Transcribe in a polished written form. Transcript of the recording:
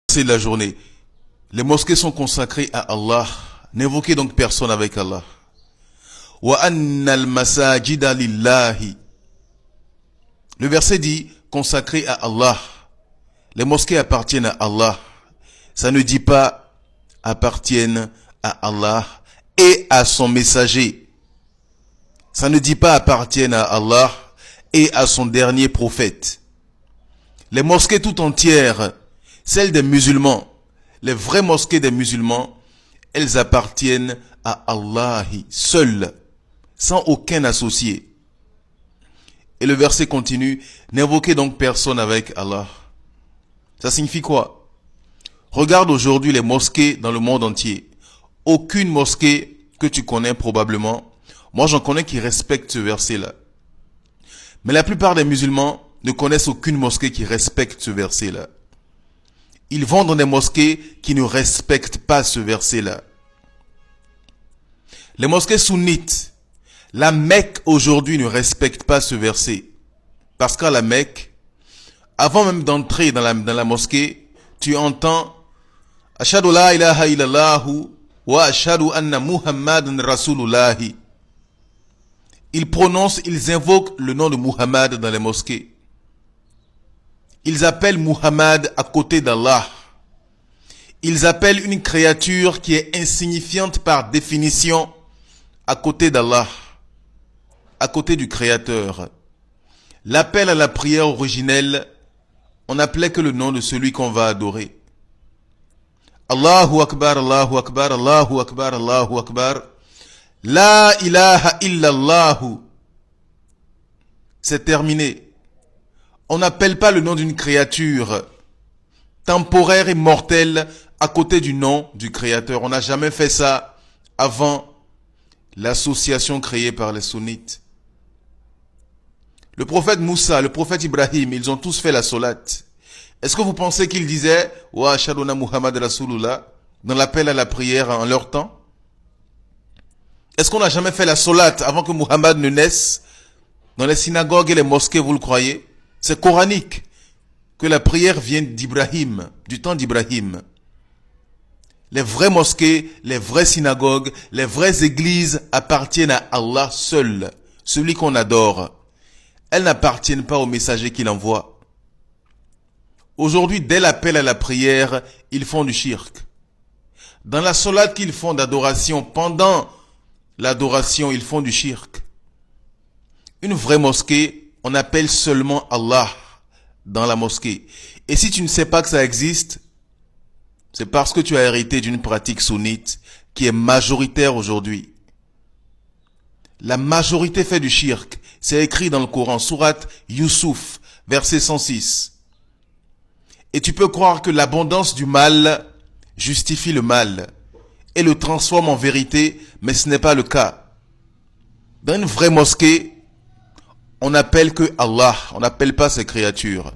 C'est la journée. Les mosquées sont consacrées à Allah. N'invoquez donc personne avec Allah. Wa annal masajida lillahi. Le verset dit consacré à Allah. Les mosquées appartiennent à Allah. Ça ne dit pas appartiennent à Allah et à son messager. Ça ne dit pas appartiennent à Allah et à son dernier prophète. Les mosquées tout entières, celles des musulmans, les vraies mosquées des musulmans, elles appartiennent à Allah seul, sans aucun associé. Et le verset continue, n'invoquez donc personne avec Allah. Ça signifie quoi? Regarde aujourd'hui les mosquées dans le monde entier. Aucune mosquée que tu connais probablement, moi j'en connais qui respectent ce verset-là. Mais la plupart des musulmans ne connaissent aucune mosquée qui respecte ce verset-là. Ils vont dans des mosquées qui ne respectent pas ce verset-là. Les mosquées sunnites, la Mecque aujourd'hui ne respecte pas ce verset. Parce qu'à la Mecque, avant même d'entrer dans la mosquée, tu entends Ashhadu la ilaha illallahu wa ashhadu anna Muhammadan Rasulullahi. Ils invoquent le nom de Muhammad dans les mosquées. Ils appellent Muhammad à côté d'Allah. Ils appellent une créature qui est insignifiante par définition à côté d'Allah, à côté du Créateur. L'appel à la prière originelle, on n'appelait que le nom de celui qu'on va adorer. Allahu Akbar, Allahu Akbar, Allahu Akbar, Allahu Akbar. La ilaha illallahu. C'est terminé. On n'appelle pas le nom d'une créature temporaire et mortelle à côté du nom du Créateur. On n'a jamais fait ça avant l'association créée par les sunnites. Le prophète Moussa, le prophète Ibrahim, ils ont tous fait la solat. Est-ce que vous pensez qu'ils disaient « Wa ashhadu anna Muhammad Rasulullah » dans l'appel à la prière en leur temps? Est-ce qu'on n'a jamais fait la solat avant que Muhammad ne naisse? Dans les synagogues et les mosquées, vous le croyez? C'est coranique que la prière vient d'Ibrahim, du temps d'Ibrahim. Les vraies mosquées, les vraies synagogues, les vraies églises appartiennent à Allah seul, celui qu'on adore. Elles n'appartiennent pas au messager qu'il envoie. Aujourd'hui, dès l'appel à la prière, ils font du shirk. Dans la solat qu'ils font d'adoration, pendant l'adoration, ils font du shirk. Une vraie mosquée, on appelle seulement Allah dans la mosquée. Et si tu ne sais pas que ça existe, c'est parce que tu as hérité d'une pratique sunnite qui est majoritaire aujourd'hui. La majorité fait du shirk. C'est écrit dans le Coran, sourate Yusuf, verset 106. Et tu peux croire que l'abondance du mal justifie le mal et le transforme en vérité, mais ce n'est pas le cas. Dans une vraie mosquée, on n'appelle que Allah, on n'appelle pas ces créatures.